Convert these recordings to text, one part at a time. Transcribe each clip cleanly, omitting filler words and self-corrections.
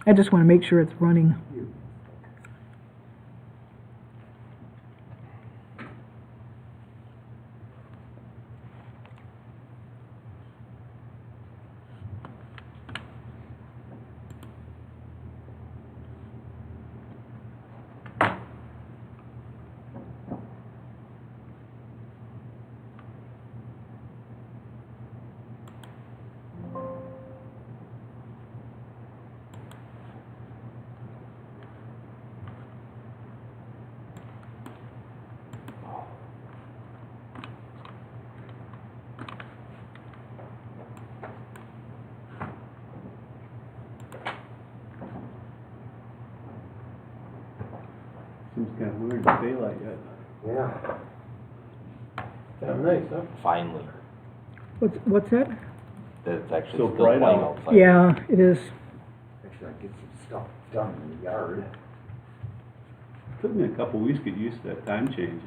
I just want to make sure it's running. Seems kind of weird, it's daylight yet. Yeah. Kind of nice, huh? Finally, What's that? that it's actually So still bright playing out. outside. Yeah, it is. Actually, I get some stuff done in the yard. Took me a couple weeks to get used to that time change.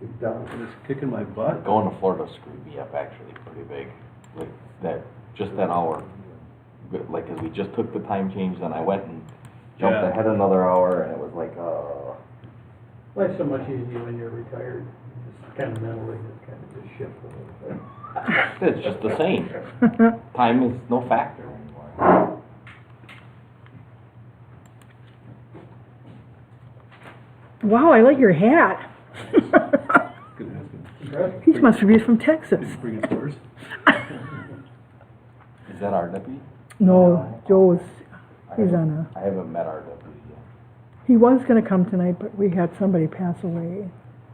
It does. It's kicking my butt. Going to Florida screwed me up actually pretty big. Like that, just that hour. But, like, 'cause we just took the time change, then I went and jumped Yeah. ahead another hour, and it was like, Life's so much easier when you're retired. Just kind of mentally, just kind of just shift a little bit. it's just the same. Time is no factor anymore. Wow, I like your hat. Gonna ask him. He must be from Texas. Did you bring his horse? Is that our deputy? No, Joe's, he's on I haven't met our deputy yet. he was going to come tonight, but we had somebody pass away.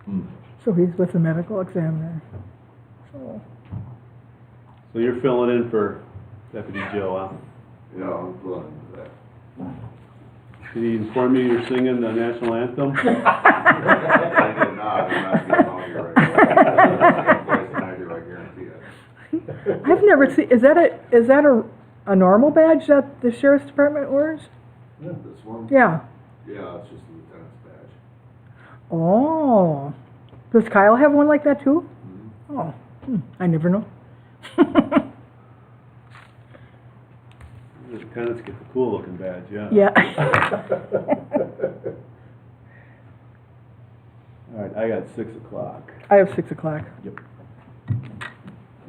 Hmm. So he's with the medical examiner. So, So you're filling in for Deputy Joe, huh? Yeah, I'm going into that. Did he inform you you're singing the national anthem? I did not, I'm not getting out here right now. Voice than I do, I guarantee it. I've never seen, is that a normal badge that the sheriff's department wears? This one? Yeah. Yeah, it's just a lieutenant's badge. Oh. Does Kyle have one like that too? Oh, I never know. The lieutenants get the cool looking badge, yeah. Yeah. All right, I got 6 o'clock. I have 6 o'clock. Yep.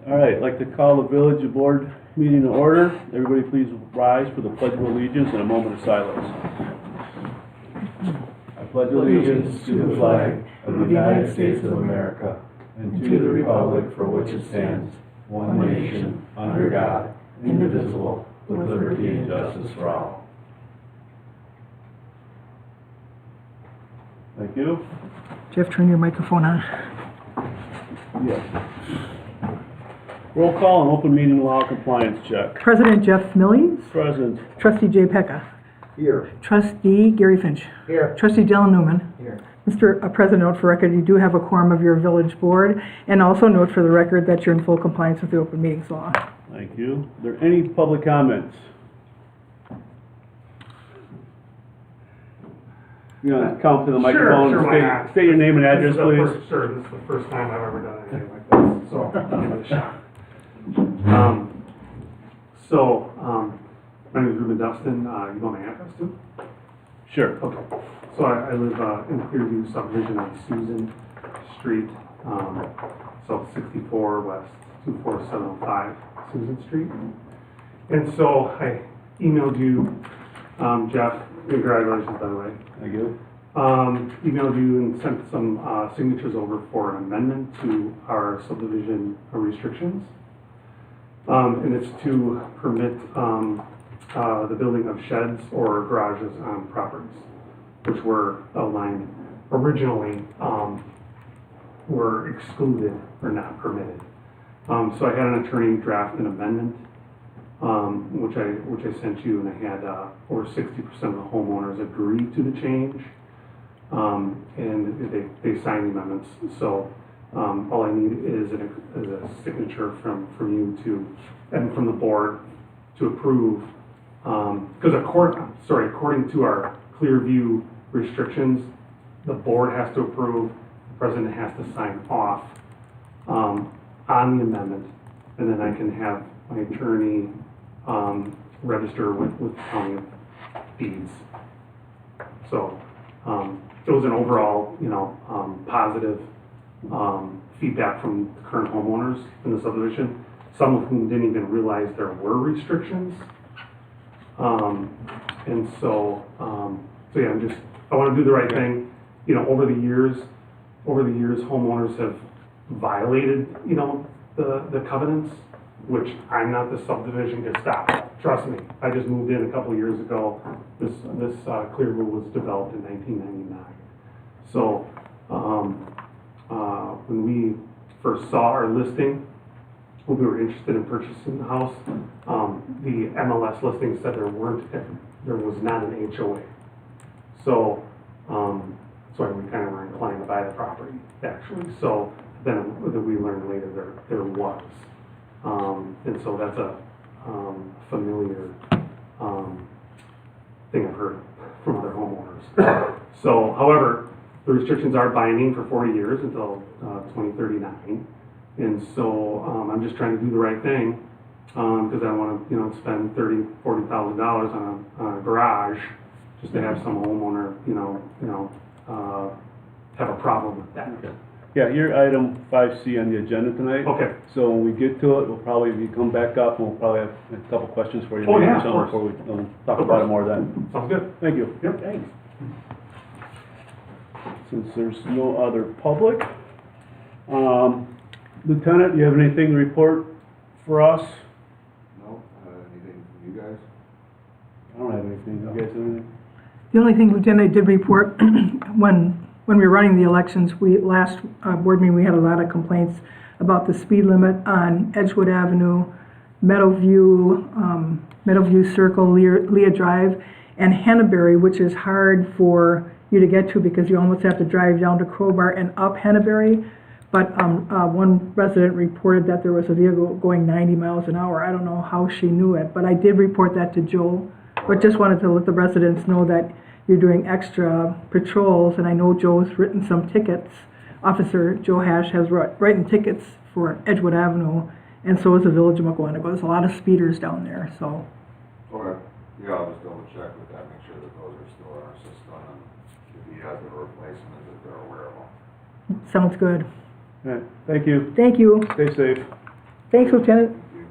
All right, I'd like to call the village board meeting to order. Everybody please rise for the Pledge of Allegiance and a moment of silence. I pledge allegiance to the flag of the United States of America and to the republic for which it stands, one nation, under God, indivisible, with liberty and justice for all. Thank you. Jeff, turn your microphone on. Yes. Roll call and open meeting law compliance check. President Jeff Millies. Present. Trustee Jay Pecca. Here. Trustee Gary Finch. Here. Trustee Dylan Newman. Here. Mr. President, note for record, you do have a quorum of your village board, and also note for the record that you're in full compliance with the open meetings law. Thank you. Are there any public comments? You want to come to the microphone Sure, and why not? state your name and address, please? Sure, this is the first time I've ever done anything like this, so I'll give it a shot. My name is Ruben Dustin, you want my address too? Sure. Okay, so I live in Clearview subdivision on Susan Street, so 64 West 24705 Susan Street. And so I emailed you, Jeff, congratulations by the way. Thank you. Emailed you and sent some signatures over for an amendment to our subdivision restrictions. And it's to permit the building of sheds or garages on properties, which were outlined originally, were excluded or not permitted. So I had an attorney draft an amendment, which I sent you, and I had over 60% of the homeowners agree to the change, and they signed the amendments. So all I need is a signature from you and from the board to approve. Because according to our Clearview restrictions, the board has to approve, the president has to sign off on the amendment, and then I can have my attorney register with the county deeds. So, it was an overall, positive, feedback from the current homeowners in the subdivision, some of whom didn't even realize there were restrictions. And so yeah, I want to do the right thing. Over the years, homeowners have violated, the covenants, which I'm not the subdivision to stop. Trust me, I just moved in a couple of years ago. This clear rule was developed in 1999. So, when we first saw our listing, when we were interested in purchasing the house, the MLS listing said there was not an HOA. So, we kind of were inclined to buy the property, actually. So then we learned later there was. And so that's a familiar thing I've heard from other homeowners. So, however, the restrictions are binding for 40 years until 2039. And so I'm just trying to do the right thing because I want to, spend $40,000 on a garage just to have some homeowner, have a problem with that. Okay. Yeah, you're item 5C on the agenda tonight. Okay. So when we get to it, we'll probably come back up and we'll probably have a couple questions for you. Oh, yeah, or something of before course. we talk about it more then. Sounds good. Thank you. Yep, thanks. Since there's no other public, Lieutenant, you have anything to report for us? No, anything from you guys? I don't have anything. You guys have anything? The only thing, Lieutenant, I did report, when we were running the elections, last board meeting, we had a lot of complaints about the speed limit on Edgewood Avenue, Meadowview Circle, Leah Drive, and Henneberry, which is hard for you to get to because you almost have to drive down to Crowbar and up Henneberry. But one resident reported that there was a vehicle going 90 miles an hour. I don't know how she knew it, but I did report that to Joe. But just wanted to let the residents know that you're doing extra patrols, and I know Joe's written some tickets. Officer Joe Hash has written tickets for Edgewood Avenue, and so is the Village of Mukwonago. There's a lot of speeders down there, so. Okay, yeah, I'll just double check with that, make sure that those are still in our system, and if he has a replacement, that they're aware of them. Sounds good. All right, thank you. Thank you. Stay safe. Thanks, Lieutenant. Thank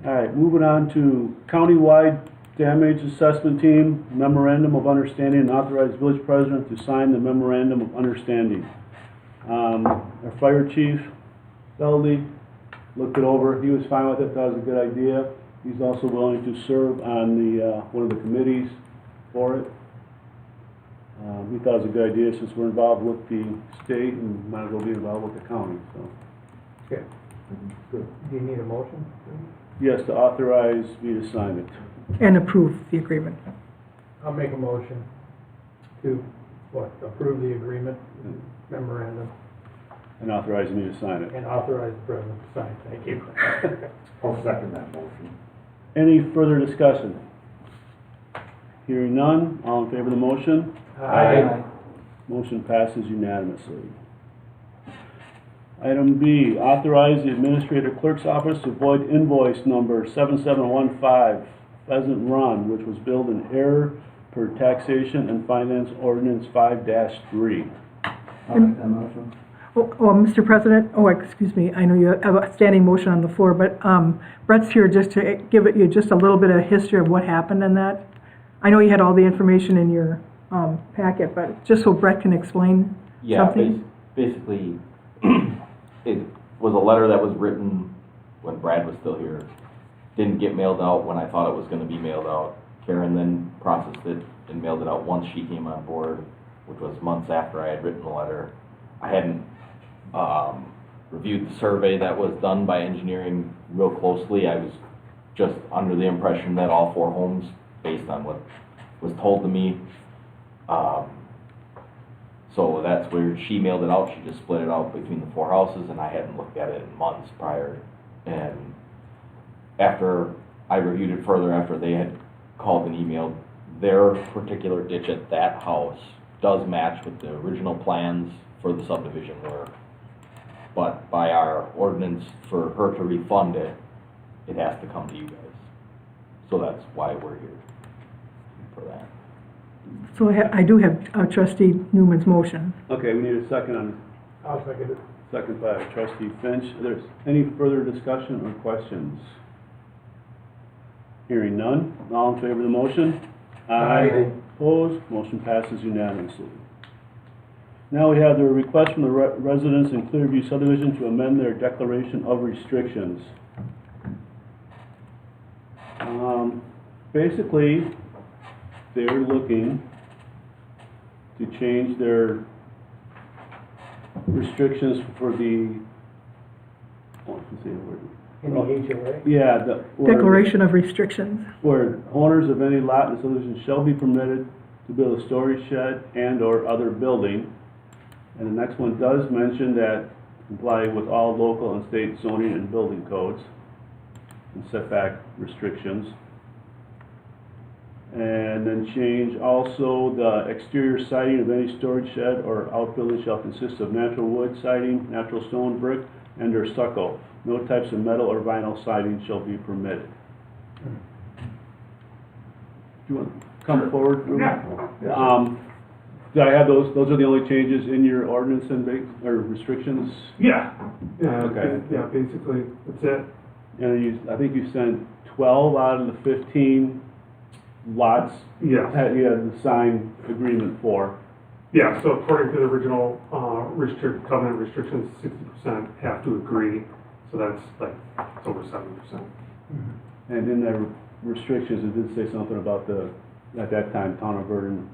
you. All right, moving on to countywide damage assessment team memorandum of understanding and authorize village president to sign the memorandum of understanding. Our fire chief, Feldy, looked it over. He was fine with it. That was a good idea. He's also willing to serve on the one of the committees for it. We thought it was a good idea since we're involved with the state and might as well be involved with the county. So, Okay. Good. Do you need a motion? yes, to authorize me to sign it. And approve the agreement. I'll make a motion to, approve the agreement memorandum And authorize me to sign it. and authorize the president to sign. Thank you. I'll second that motion. Any further discussion? Hearing none, all in favor of the motion? Aye. Motion passes unanimously. Item B, authorize the administrator clerk's office to void invoice number 7715 Pheasant Run, which was billed in error per taxation and finance ordinance 5-3. I'll make that motion. Mr. President, excuse me, I know you have a standing motion on the floor, but Brett's here just to give you just a little bit of history of what happened in that. I know you had all the information in your packet, but just so Brett can explain something. Basically, it was a letter that was written when Brad was still here. Didn't get mailed out when I thought it was going to be mailed out. Karen then processed it and mailed it out once she came on board, which was months after I had written the letter. I hadn't reviewed the survey that was done by engineering real closely. I was just under the impression that all 4 homes, based on what was told to me. So that's where she mailed it out. She just split it out between the 4 houses, and I hadn't looked at it in months prior. And after I reviewed it further, after they had called and emailed, their particular ditch at that house does match with the original plans for the subdivision work. But by our ordinance, for her to refund it, it has to come to you guys. So that's why we're here. So I do have trustee Newman's motion. Okay, we need a second on, I'll second it. second by trustee Finch. There's any further discussion or questions? Hearing none, all in favor of the motion? Aye. Opposed, motion passes unanimously. Now we have the request from the residents in Clearview subdivision to amend their declaration of restrictions. Basically, they're looking to change their restrictions for the, oh, I can say the word. In the HOA? Yeah, Declaration of restrictions. where owners of any lot in the subdivision shall be permitted to build a storage shed and/or other building. And the next one does mention that comply with all local and state zoning and building codes and setback restrictions. And then change also the exterior siding of any storage shed or outbuilding shall consist of natural wood siding, natural stone, brick, and/or stucco. No types of metal or vinyl siding shall be permitted. Do you want to come forward? Ruben? Yeah. Did I have those are the only changes in your ordinance and or restrictions? Yeah. Yeah, Okay. yeah, basically, that's it. And I think you sent 12 out of the 15 lots Yes. that you had the signed agreement for. Yeah, so according to the original, covenant restrictions, 60% have to agree, so that's like, it's over 70%. And in the restrictions, it did say something about at that time, Town of Vernon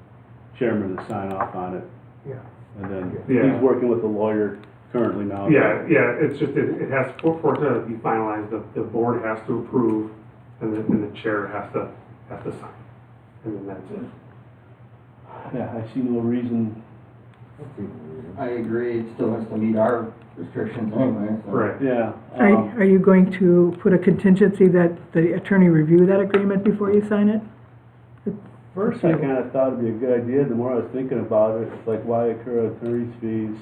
chairman to sign off on it. Yeah. And then Yeah. he's working with the lawyer currently now. Yeah, it's just, it has, for it to be finalized, the board has to approve, and the chair has to sign, and then that's it. Yeah, I see no reason. I agree, it still has to meet our restrictions anyway, so. Right. Yeah. Are you going to put a contingency that the attorney review that agreement before you sign it? First, I kind of thought it'd be a good idea. The more I was thinking about it, it's like, why incur attorney's fees?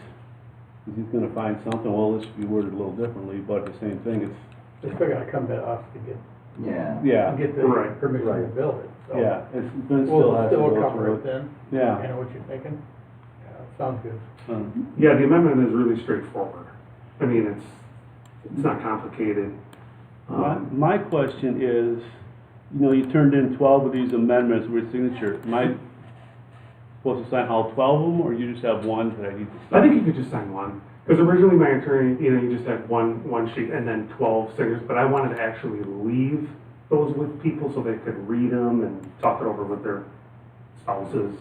Because he's going to find something. Well, this should be worded a little differently, but the same thing. It's They're still gonna come to us to get, Yeah. yeah, get the Right. permission to build it, so. yeah. It's been still We'll has to still go cover through it then. Yeah. I know what you're thinking. Yeah, sounds good. Yeah, the amendment is really straightforward. I mean, it's not complicated. My question is, you turned in 12 of these amendments with signature. Am I supposed to sign all 12 of them, or you just have one that I need to I sign? think you could just sign one, because originally my attorney, you just had one sheet and then 12 signatures, but I wanted to actually leave those with people so they could read them and talk it over with their spouses,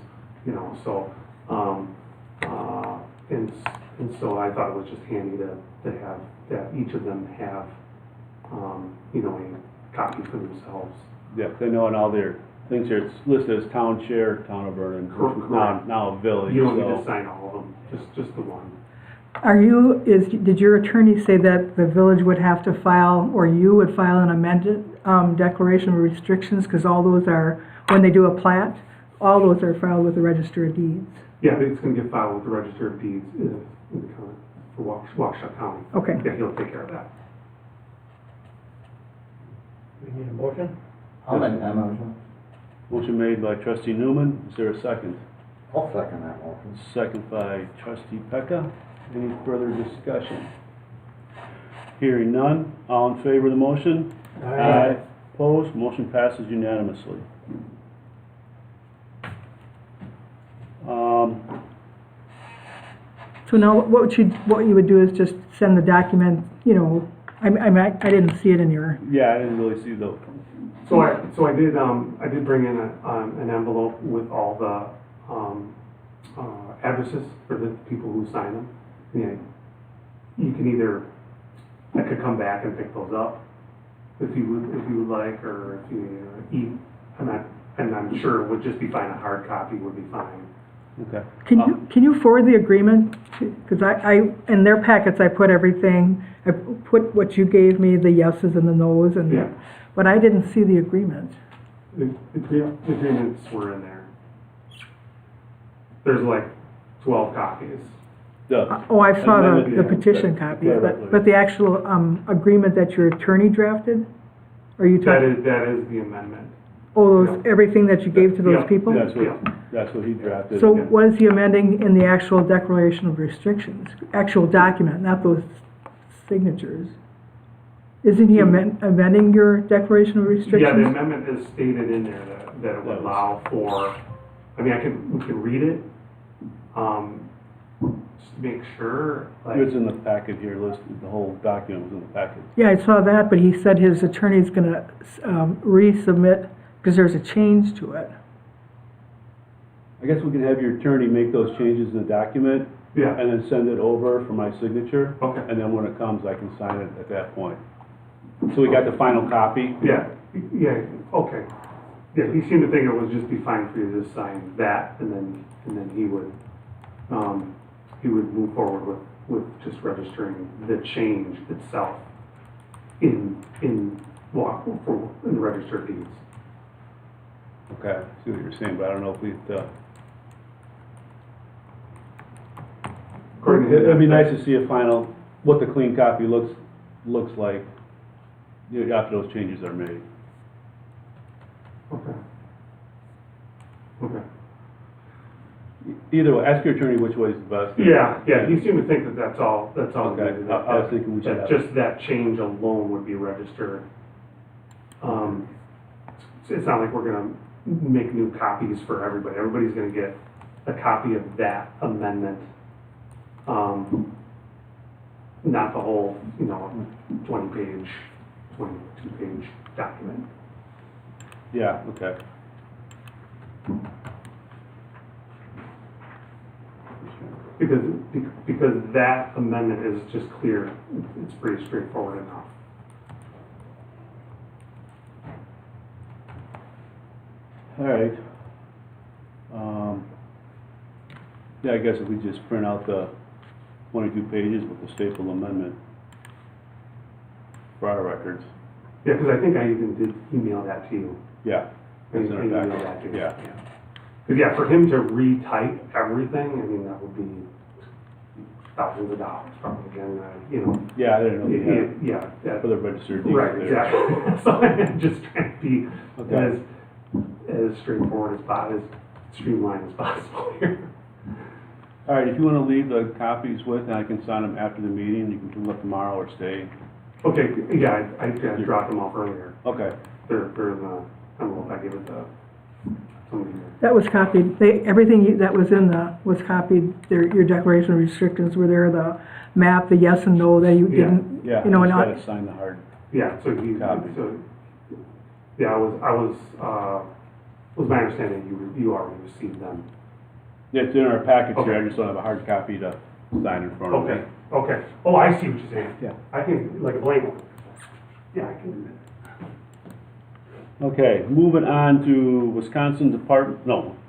so, and so I thought it was just handy to have, that each of them have, a copy for themselves. Yeah, 'cause I know in all their things here, it's listed as town chair, Town of Vernon, which is now a village, You don't need to so. sign all of them, just the one. Did your attorney say that the village would have to file, or you would file an amended, declaration of restrictions? Because all those are, when they do a plat, all those are filed with the Register of Deeds. Yeah, it's gonna get filed with the Register of Deeds for Waukesha County. Okay. Yeah, he'll take care of that. We need a motion? I'll make that motion. Motion made by trustee Newman. Is there a second? I'll second that motion. Second by trustee Pecca. Any further discussion? Hearing none. All in favor of the motion? Opposed? Motion passes unanimously. So now, what you would do is just send the document, I didn't see it in your, Yeah, I didn't really see the, So I did bring in an envelope with all the, addresses for the people who sign them. Yeah, you can either, I could come back and pick those up if you would like, or if you, I'm sure it would just be fine, a hard copy would be fine. okay. can you forward the agreement? Because in their packets, I put everything, I put what you gave me, the yeses and the nos, Yeah. but I didn't see the agreement. The agreements were in there. There's like 12 copies. Oh, I saw Amendment, the yeah, petition but- copies, yeah, but the actual agreement that your attorney drafted? Are you That talking? is the amendment. Oh, those, everything that you gave to those Yeah, people? That's what he drafted. So what is he amending in the actual declaration of restrictions? Actual document, not those signatures? Isn't he amending your declaration of Yeah, the restrictions? amendment is stated in there that it would allow for, I mean, we can read it, just to make sure, like. It's in the packet here, listed, the whole document was in the packet. Yeah, I saw that, but he said his attorney's gonna, resubmit, because there's a change to it. I guess we can have your attorney make those changes in the document Yeah, and then send it over for my signature. Okay. And then when it comes, I can sign it at that point. So we got the final copy? yeah, okay. Yeah, he seemed to think it would just be fine for you to just sign that, and then he would move forward with just registering the change itself in the register of deeds. Okay, I see what you're saying, but I don't know if we'd, According to it'd be nice to see a final, what the clean copy looks like, you know, after those changes are made. Okay. Okay. Either way, ask your attorney which way is the best. Yeah, he seemed to think that that's all Okay, needed. I was thinking we should That have. just that change alone would be registered. It's not like we're gonna make new copies for everybody. Everybody's gonna get a copy of that amendment. Not the whole, 22-page document. Yeah, okay. Because that amendment is just clear. It's pretty straightforward enough. All right. Yeah, I guess if we just print out the 22 pages with the staple amendment for our records. Yeah, because I think I even did email that to you. Yeah. I That's in our emailed packet. that to you. Yeah. Because, yeah, for him to retype everything, I mean, that would be thousands of dollars probably again, Yeah, I didn't know. Yeah. For the registered deeds. Right, there. exactly. So I'm just trying to be Okay. as straightforward as streamlined as possible here. All right, if you want to leave the copies with, and I can sign them after the meeting, you can come up tomorrow or stay. Okay, yeah, I dropped them off earlier. Okay. They're in the envelope I gave it to somebody here. That was copied, everything that was was copied, your declaration of restrictions were there, the map, the yes and no that you Yeah. didn't, Yeah, you know, just and gotta sign the hard. Yeah, so Copy. yeah, was my understanding you already received them. Yeah, it's in our package here, Okay. I just don't have a hard copy to sign in front of me. Okay. Oh, I see what you're saying. Yeah. I can, like a blank one. Yeah, I can do that. Okay, moving on to Wisconsin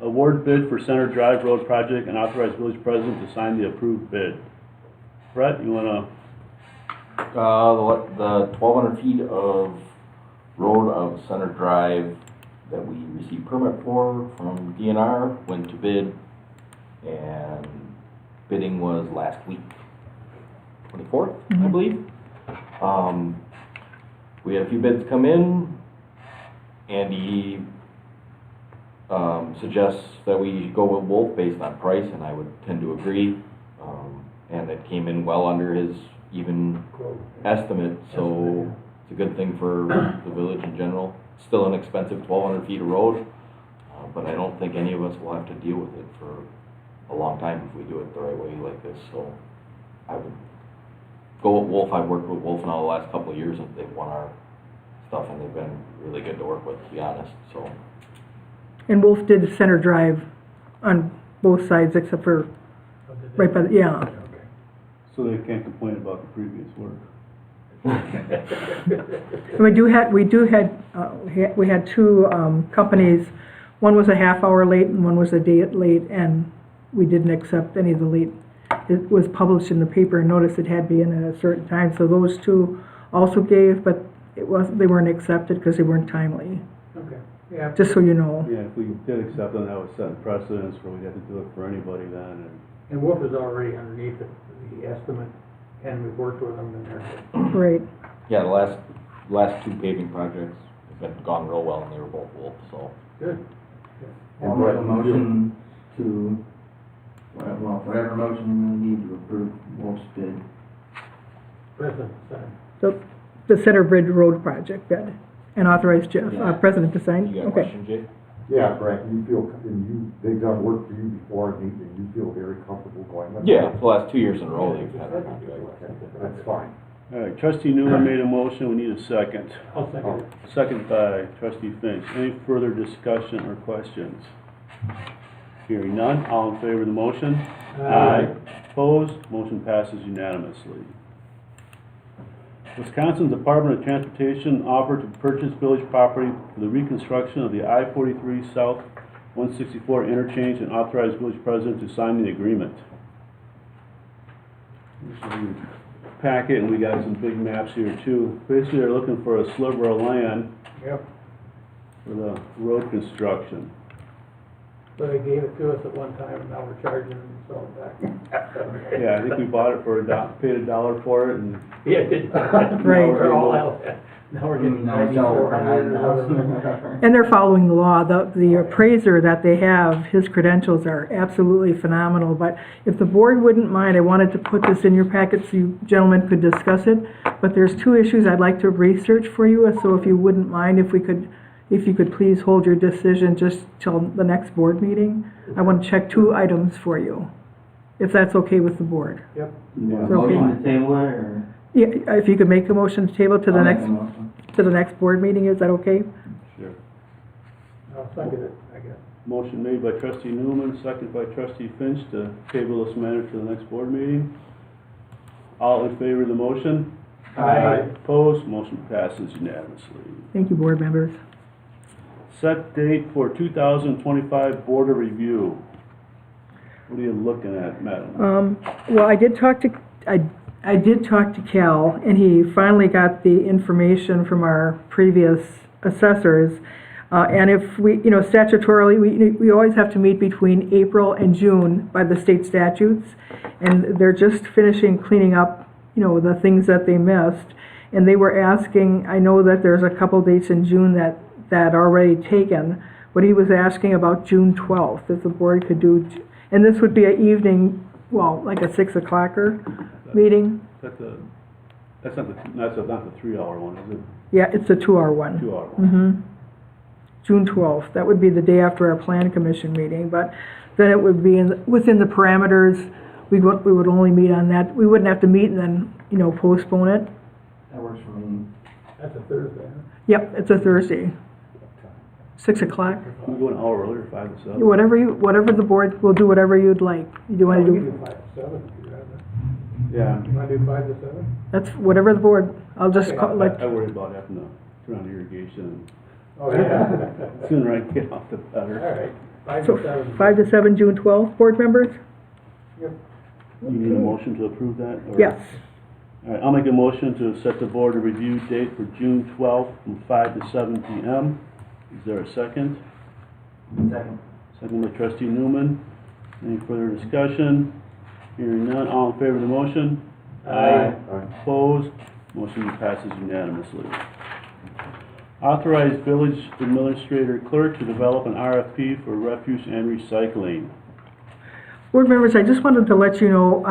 award bid for Center Drive Road project and authorize village president to sign the approved bid. Brett, you wanna, The 1,200 feet of road of Center Drive that we received permit for from DNR went to bid, and bidding was last week, 24th, I believe. We had a few bids come in. Andy suggests that we go with Wolf based on price, and I would tend to agree. And it came in well under his even estimate, so it's a good thing for the village in general. Still an expensive 1,200 feet of road, but I don't think any of us will have to deal with it for a long time if we do it the right way like this, so I would go with Wolf. I've worked with Wolf now the last couple of years, and they've won our stuff, and they've been really good to work with, to be honest, so. And Wolf did Center Drive on both sides except for, right by, yeah. so they can't complain about the previous work. And we had two companies, one was a half hour late and one was a day late, and we didn't accept any of the late. It was published in the paper and notice it had to be in at a certain time, so those two also gave, but they weren't accepted because they weren't timely, Okay, yeah. just so you know. Yeah, if we did accept them, that would set precedence where we'd have to do it for anybody then, And Wolf is already underneath the estimate, and we've worked with them, and they're, Right. Yeah, the last two paving projects, been gone real well, and they were both wolf, so. Good. I'll make a motion to, well, whatever motion we need to approve Wolf's bid. Present, sign. The Center Bridge Road project bid, and authorize Jeff, President to sign? You got a Okay. question, Jay? Yeah, Frank, you feel, and they've done work for you before, and you feel very comfortable going with it? Yeah, for the last 2 years in a row, they've had our contract. Okay, that's fine. All right, trustee Newman made a motion, we need a second. I'll second it. Second by trustee Finch. Any further discussion or questions? Hearing none, all in favor of the motion? Aye. Opposed? Motion passes unanimously. Wisconsin Department of Transportation offered to purchase village property for the reconstruction of the I-43 South 164 interchange and authorize village president to sign the agreement. Here's your packet, and we got some big maps here too. Basically, they're looking for a sliver of land Yep. for the road construction. So they gave it to us at one time, and now we're charging them to sell it back. Yeah, I think we bought it for paid $1 for it, and Yeah, it did. Right. We're all out. Now we're getting Now we sell it for 9,400 or whatever. $9,000. And they're following the law. The appraiser that they have, his credentials are absolutely phenomenal. But if the board wouldn't mind, I wanted to put this in your packet so you gentlemen could discuss it. But there's 2 issues I'd like to research for you, so if you wouldn't mind, if you could please hold your decision just till the next board meeting. I want to check 2 items for you, if that's okay with the board. Yep. You want a It's okay. motion to table it, or? Yeah, if you could make a motion to table to the I'll make next, a motion. to the next board meeting, is that okay? sure. I'll second it, I guess. Motion made by trustee Newman, second by trustee Finch to table this matter to the next board meeting. All in favor of the motion? Aye. Opposed? Motion passes unanimously. Thank you, board members. Set date for 2025 border review. What are you looking at, madam? Well, I did talk to Cal, and he finally got the information from our previous assessors. And if we, statutorily, we always have to meet between April and June by the state statutes. And they're just finishing cleaning up, the things that they missed. And they were asking, I know that there's a couple dates in June that already taken, but he was asking about June 12th, if the board could do, and this would be an evening, well, like a 6 o'clocker meeting. That's not the 3-hour one, is it? Yeah, it's a 2-hour one. 2-hour one. June 12th, that would be the day after our plan commission meeting, but then it would be within the parameters, we would only meet on that, we wouldn't have to meet and then, postpone it. That works for me. That's a Thursday, huh? Yep, it's a Thursday. 6 o'clock, Can we go an hour earlier, 5 to 7? whatever the board, will do whatever you'd like. You want to We do, can do 5 to 7 if you'd rather. Yeah. You want to do 5 to 7? that's whatever the board, I'll just Okay. call, I worry about having to turn on irrigation, Oh, yeah. and sooner I get off the All better. right, 5 so to 7. 5 to 7, June 12th, board members? Yep. You need a motion to approve that? or- Yes. All right, I'll make a motion to set the board a review date for June 12th from 5 to 7 p.m. Is there a second? Second. Second by trustee Newman. Any further discussion? Hearing none, all in favor of the motion? Aye. Opposed? Motion passes unanimously. Authorize village administrator clerk to develop an RFP for refuse and recycling. Board members, I just wanted to let you know,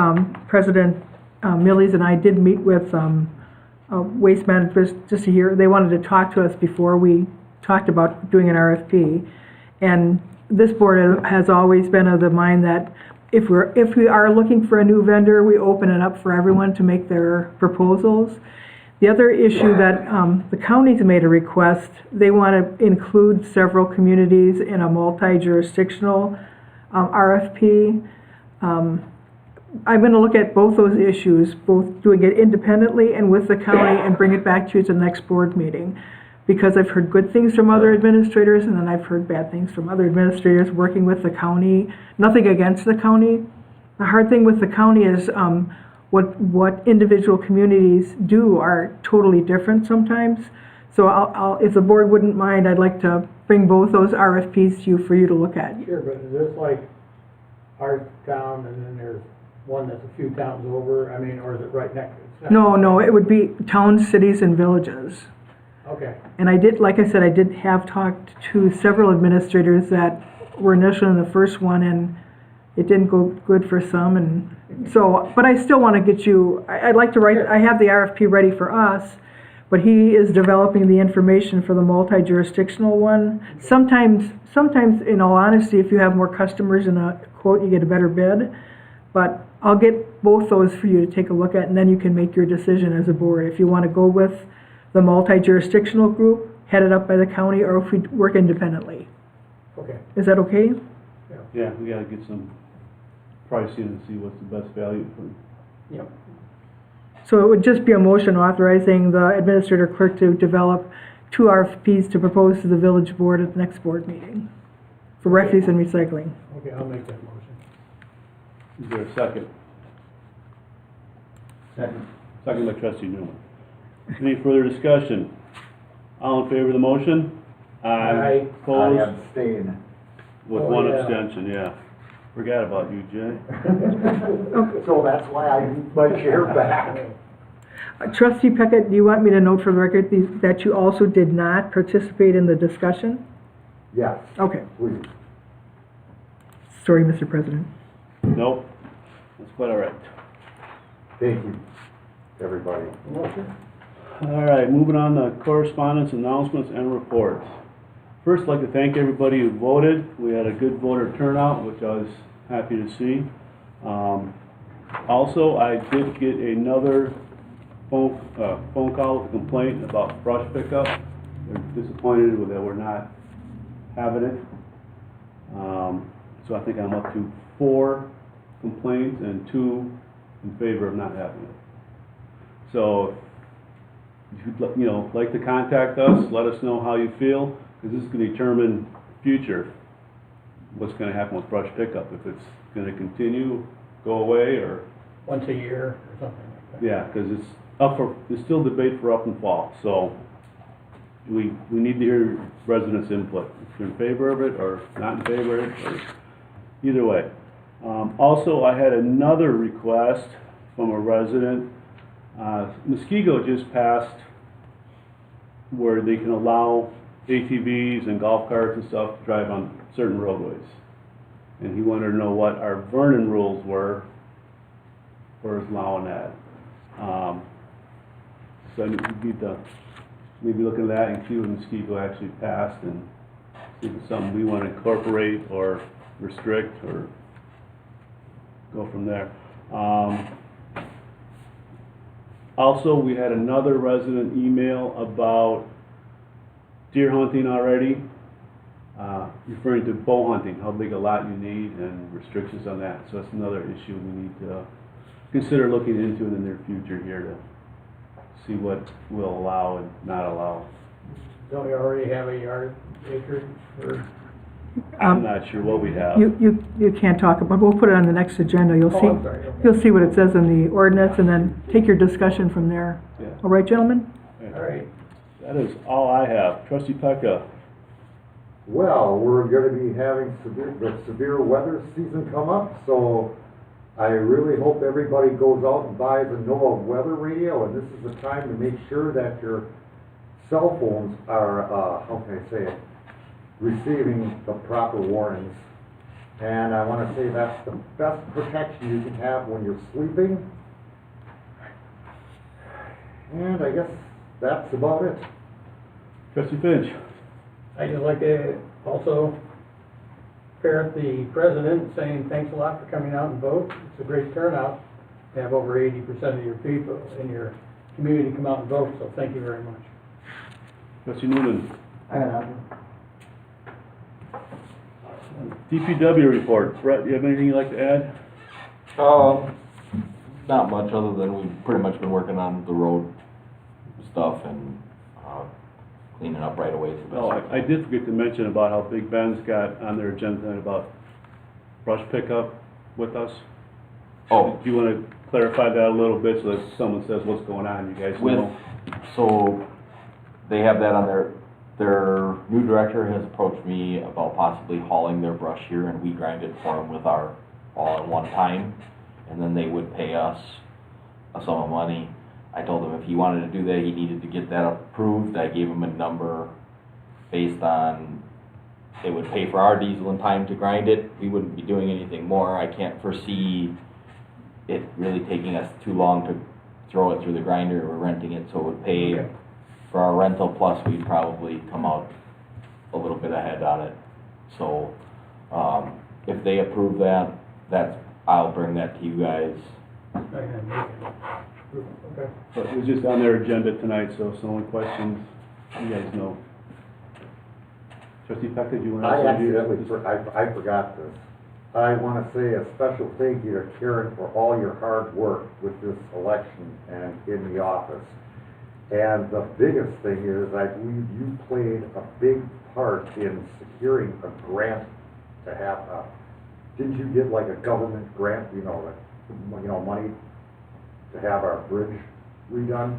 President Millies and I did meet with Waste Management just to hear, they wanted to talk to us before we talked about doing an RFP. And this board has always been of the mind that if we are looking for a new vendor, we open it up for everyone to make their proposals. The other issue that the county's made a request, they want to include several communities in a multi-jurisdictional RFP. I'm going to look at both those issues, both doing it independently and with the county, and bring it back to you at the next board meeting. Because I've heard good things from other administrators, and then I've heard bad things from other administrators working with the county. Nothing against the county. The hard thing with the county is what individual communities do are totally different sometimes. So I'll, if the board wouldn't mind, I'd like to bring both those RFPs to you for you to look at. Sure, but is this like our town and then there's one that's a few towns over? I mean, or is it right next? It's not- No, it would be towns, cities, and villages. Okay, And I did, like I said, I did have talked to several administrators that were initially in the first one, and it didn't go good for some, and so, but I still want to get you, I'd like to write, I have the RFP ready for us, but he is developing the information for the multi-jurisdictional one. Sometimes, in all honesty, if you have more customers in a quote, you get a better bid. But I'll get both those for you to take a look at, and then you can make your decision as a board. If you want to go with the multi-jurisdictional group, headed up by the county, or if we work independently. okay. Is that okay? Yeah, we gotta get some pricing and see what's the best value for. Yep. So it would just be a motion authorizing the administrator clerk to develop 2 RFPs to propose to the village board at the next board meeting for refuse and recycling. Okay, I'll make that motion. Is there a second? Second. Second by trustee Newman. Any further discussion? All in favor of the motion? Aye. Opposed? abstain. With Oh, one yeah. abstention, yeah. Forgot about you, Jay. So that's why I moved my chair back. Trustee Peckett, do you want me to note for the record that you also did not participate in the discussion? Yes, Okay, please. sorry, Mr. President. Nope, that's quite all right. Thank you, everybody. Motion? All right, moving on to correspondence, announcements, and reports. First, I'd like to thank everybody who voted. We had a good voter turnout, which I was happy to see. Also, I did get another phone call with a complaint about brush pickup. They're disappointed with that we're not having it. So I think I'm up to 4 complaints and 2 in favor of not having it. So if you'd like to contact us, let us know how you feel, because this is going to determine future what's going to happen with brush pickup, if it's going to continue, go away, or Once a year or something like that. yeah, because there's still debate for up and fall. So we need to hear residents' input, if you're in favor of it or not in favor of it, or either way. Also, I had another request from a resident. Muskego just passed where they can allow ATVs and golf carts and stuff to drive on certain roadways. And he wanted to know what our Vernon rules were for allowing that. So we need to maybe look at that and see what Muskego actually passed, and see if it's something we want to incorporate or restrict or go from there. Also, we had another resident email about deer hunting already, referring to bow hunting, how big a lot you need and restrictions on that. So that's another issue we need to consider looking into in the near future here to see what we'll allow and not allow. Don't we already have a yard acre for? I'm not sure what we have. You can't talk about, we'll put it on the next agenda. You'll Oh, see, I'm sorry, okay. you'll see what it says in the ordinance, and then take your discussion from there. Yeah. All right, gentlemen? All right. That is all I have. Trustee Pecca. Well, we're gonna be having the severe weather season come up, so I really hope everybody goes out and buys a NOAA weather radio, and this is the time to make sure that your cell phones are, how can I say it, receiving the proper warnings. And I wanna say that's the best protection you can have when you're sleeping. And I guess that's about it. Trustee Finch. I'd just like to also parent the president saying thanks a lot for coming out and vote. It's a great turnout to have over 80% of your people in your community come out and vote, so thank you very much. Trustee Newman. I got nothing. DPW report. Brett, do you have anything you'd like to add? Not much, other than we've pretty much been working on the road stuff and cleaning up right away. Oh, I did forget to mention about how Big Ben's got on their agenda about brush pickup with us. Oh. Do you want to clarify that a little bit so that someone says what's going on, you guys know? So they have that on their new director has approached me about possibly hauling their brush here, and we grind it for them with our, all at one time, and then they would pay us a sum of money, and then we would grind it for them. And then we would pay them, and then we would grind it for them. So I told him if he wanted to do that, he needed to get that approved. I gave him a number based on, it would pay for our diesel and time to grind it. We wouldn't be doing anything more. I can't foresee it really taking us too long to throw it through the grinder. We're renting it, so it would pay Okay. for our rental, plus we'd probably come out a little bit ahead on it. So, if they approve that, I'll bring that to you guys. Okay. But it was just on their agenda tonight, so if someone questions, you guys know. Trustee Peck, did you want to? I accidentally, I forgot this. I want to say a special thank you to Karen for all your hard work with this election and in the office. And the biggest thing is, I believe you played a big part in securing a grant to have a, didn't you get like a government grant, money to have our bridge redone?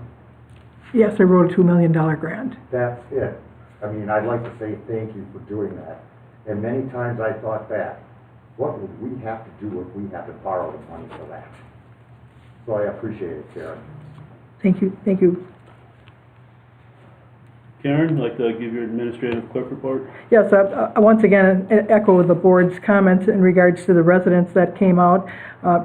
Yes, I wrote a $2 million grant. That's it. I mean, I'd like to say thank you for doing that. And many times I thought back, what would we have to do if we had to borrow the money for that? So I appreciate it, Karen. Thank you. Karen, like to give your administrative clerk report? Yes, I once again echo the board's comments in regards to the residents that came out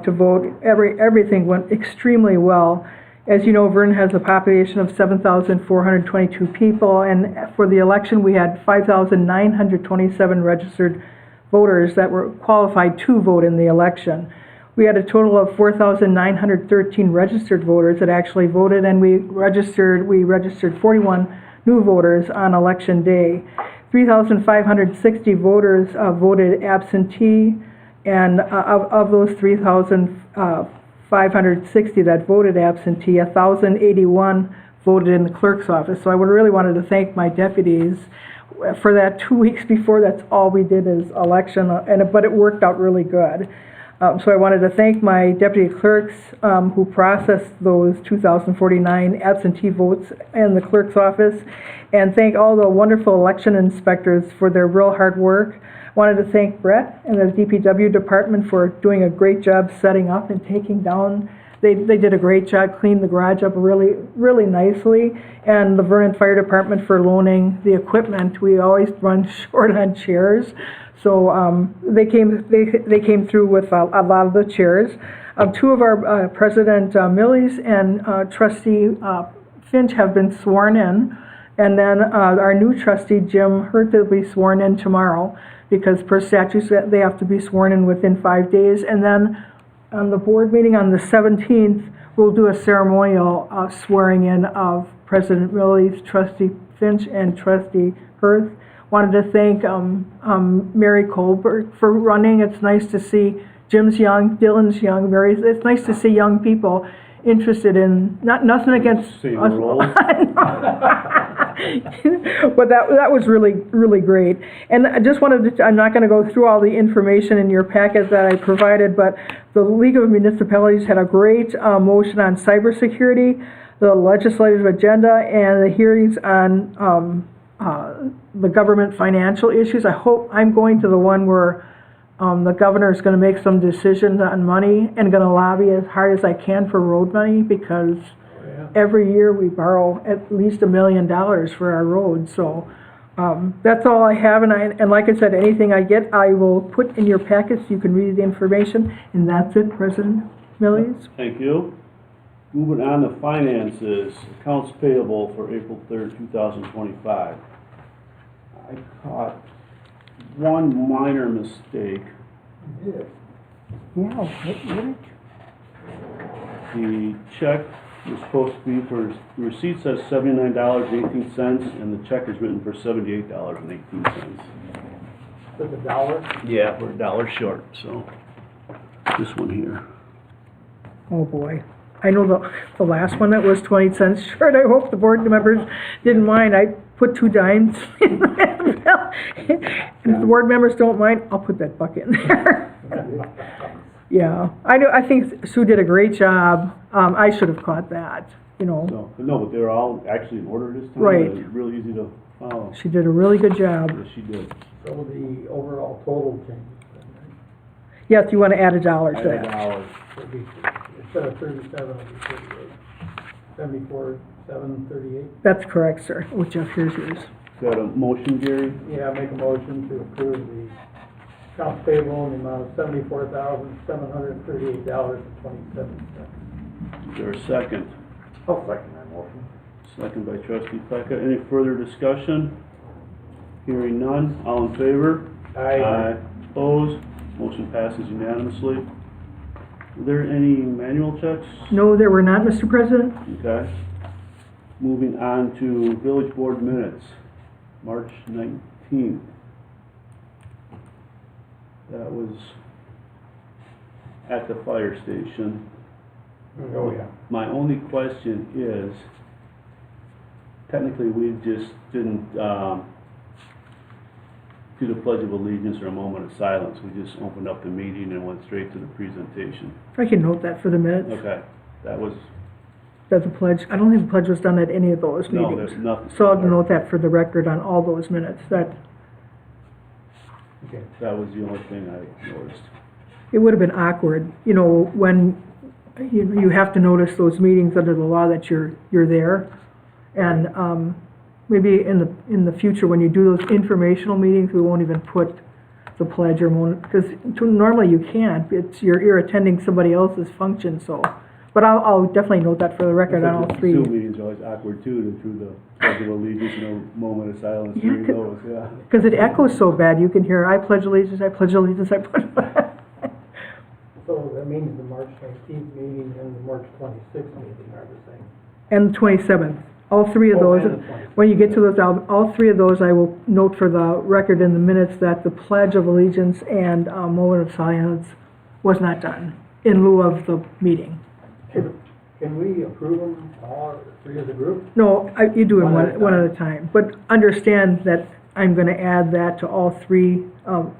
to vote. Everything went extremely well. As you know, Vernon has a population of 7,422 people, and for the election, we had 5,927 registered voters that were qualified to vote in the election. We had a total of 4,913 registered voters that actually voted, and we registered 41 new voters on election day. 3,560 voters voted absentee, and of those 3,560 that voted absentee, 1,081 voted in the clerk's office. So I would really wanted to thank my deputies for that 2 weeks before. That's all we did is election, but it worked out really good. So I wanted to thank my deputy clerks who processed those 2,049 absentee votes in the clerk's office, and thank all the wonderful election inspectors for their real hard work. Wanted to thank Brett and the DPW department for doing a great job setting up and taking down. They did a great job, cleaned the garage up really, really nicely, and the Vernon Fire Department for loaning the equipment. We always run short on chairs. So they came through with a lot of the chairs. Two of our President Millies and Trustee Finch have been sworn in, and then our new trustee Jim Hurt will be sworn in tomorrow, because per statute they have to be sworn in within 5 days. And then on the board meeting on the 17th, we'll do a ceremonial swearing in of President Millies, Trustee Finch, and Trustee Hurt. Wanted to thank Mary Colbert for running. It's nice to see Jim's young, Dylan's young, Mary's. It's nice to see young people interested in, nothing against Same us. role. But that was really, really great. And I just wanted to, I'm not going to go through all the information in your packet that I provided, but the League of Municipalities had a great motion on cybersecurity, the legislative agenda, and the hearings on the government financial issues. I hope I'm going to the one where the governor is going to make some decisions on money, and going to lobby as hard as I can for road money, because every year we borrow at least $1 million for our roads. So that's all I have, and like I said, anything I get, I will put in your packets. You can read the information, and that's it, President Millies. Thank you. Moving on to finances, accounts payable for April 3rd, 2025. I caught one minor mistake. Yeah, The check was supposed to be for, the receipt says $79.18, and the check is written for $78.18. With a dollar? Yeah, we're $1 short, so this one here. Oh boy. I know the last one that was 20 cents short. I hope the board members didn't mind. I put 2 dimes in the bill. And if the board members don't mind, I'll put that bucket in there. Yeah, I think Sue did a great job. I should have caught that, No, but they're all actually in order this time. Right. It's really easy to follow. She did a really good job. Yes, she did. So the overall total changes, then, right? Yes, you want to add $1 to Add that. $1. It'd be, instead of 37, it'd be 38. $74,738. That's correct, sir, which here's yours. Got a motion, Gary? Yeah, make a motion to approve the accounts payable in the amount of $74,738.27. Is there a second? I'll second that motion. Second by trustee Pecca. Any further discussion? Hearing none, all in favor? Aye. Opposed? Motion passes unanimously. Were there any manual checks? No, there were not, Mr. President. Okay. Moving on to village board minutes, March 19th. That was at the fire station. Oh, yeah. My only question is, technically, we just didn't do the Pledge of Allegiance or a moment of silence. We just opened up the meeting and went straight to the presentation. I can note that for the minutes. Okay, that was, That the pledge, I don't think the pledge was done at any of those no, meetings. there's nothing. So I'll note that for the record on all those minutes, that Okay. That was the only thing I noticed. it would have been awkward, you know, when you have to notice those meetings under the law that you're there. And maybe in the future, when you do those informational meetings, we won't even put the pledge or, because normally you can't. You're attending somebody else's function, so. But I'll definitely note that for the record on all three. Zoom meetings are always awkward too, to do the Pledge of Allegiance and a moment of silence Yeah, during those, yeah. Because it echoes so bad, you can hear, I pledge allegiance, I pledge allegiance, I pledge. So that means the March 19th meeting and the March 26th meeting are the same. And the 27th, all three of Oh, those. and the 27th. When you get to those, all three of those, I will note for the record in the minutes that the pledge of allegiance and moment of silence was not done in lieu of the meeting. Can we approve them all three as a group? No, you do them One at a one at a time, but understand that I'm gonna add that to all three,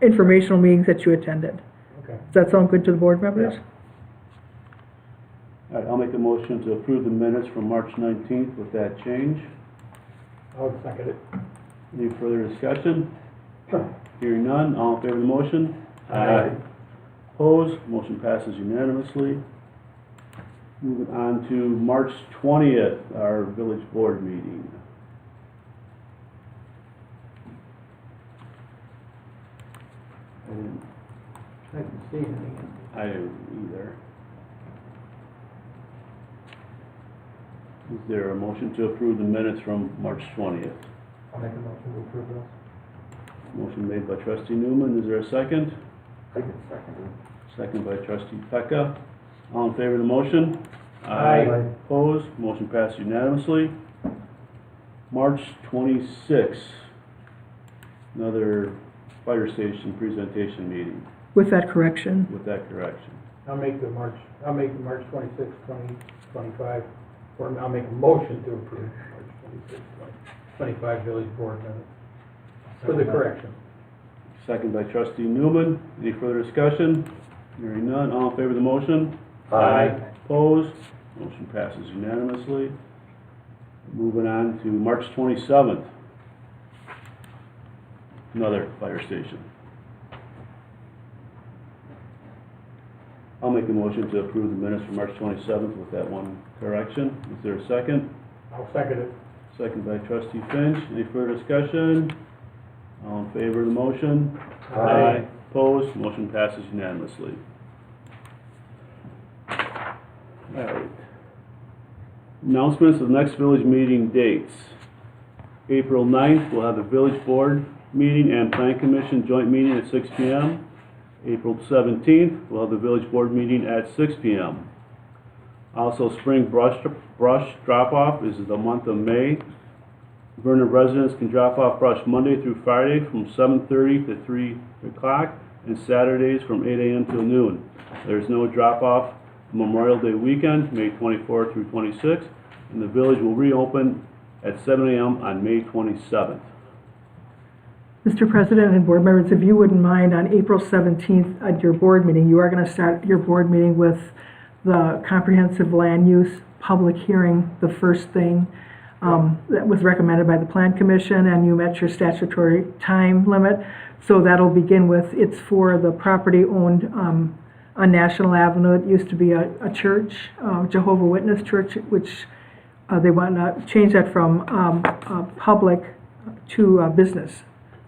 informational meetings that you attended. Okay. Does that sound good to the board members? Yeah. All right, I'll make a motion to approve the minutes from March 19th with that change. I'll second it. Any further discussion? Hearing none, all in favor of the motion? Aye. Opposed, motion passes unanimously. Moving on to March 20th, our village board meeting. I didn't see anything. I didn't either. Is there a motion to approve the minutes from March 20th? I'll make a motion to approve those. Motion made by trustee Newman, is there a second? I can second it. Second by trustee Pecca. All in favor of the motion? Aye. Opposed, motion passed unanimously. March 26th, another fire station presentation meeting With that correction. with that correction. I'll make the March 26th, 2025, or I'll make a motion to approve March 26th, 2025 village board minutes for the correction. Second by trustee Newman. Any further discussion? Hearing none, all in favor of the motion? Aye. Opposed, motion passes unanimously. Moving on to March 27th, another fire station. I'll make a motion to approve the minutes for March 27th with that one correction. Is there a second? I'll second it. Second by trustee Finch. Any further discussion? All in favor of the motion? Aye. Opposed, motion passes unanimously. All right. Announcements of the next village meeting dates. April 9th, we'll have the village board meeting and plan commission joint meeting at 6 p.m. April 17th, we'll have the village board meeting at 6 p.m. Also, spring brush drop-off is the month of May. Vernon residents can drop off brush Monday through Friday from 7:30 to 3 o'clock and Saturdays from 8 a.m. till noon. There's no drop-off Memorial Day weekend, May 24th through 26th, and the village will reopen at 7 a.m. on May 27th. Mr. President and board members, if you wouldn't mind, on April 17th at your board meeting, you are going to start your board meeting with the comprehensive land use public hearing, the first thing that was recommended by the Plan Commission, and you met your statutory time limit. So that'll begin with, it's for the property owned on National Avenue. It used to be a church, Jehovah's Witness church, which they want to change that from public to business,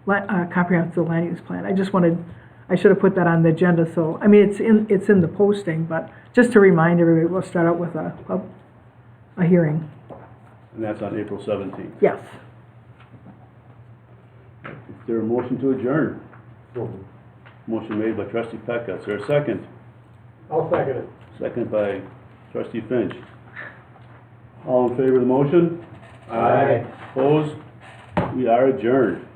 comprehensive land use plan. I should have put that on the agenda, so, I mean, it's in the posting, but just to remind everybody, we'll start out with a hearing. And that's on April 17th. Yes. Is there a motion to adjourn? So, Motion made by trustee Pecca. Is there a second? I'll second it. Second by trustee Finch. All in favor of the motion? Aye. Opposed? We are adjourned.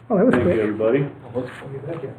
Oh, that was Thank quick. you, everybody. You betcha.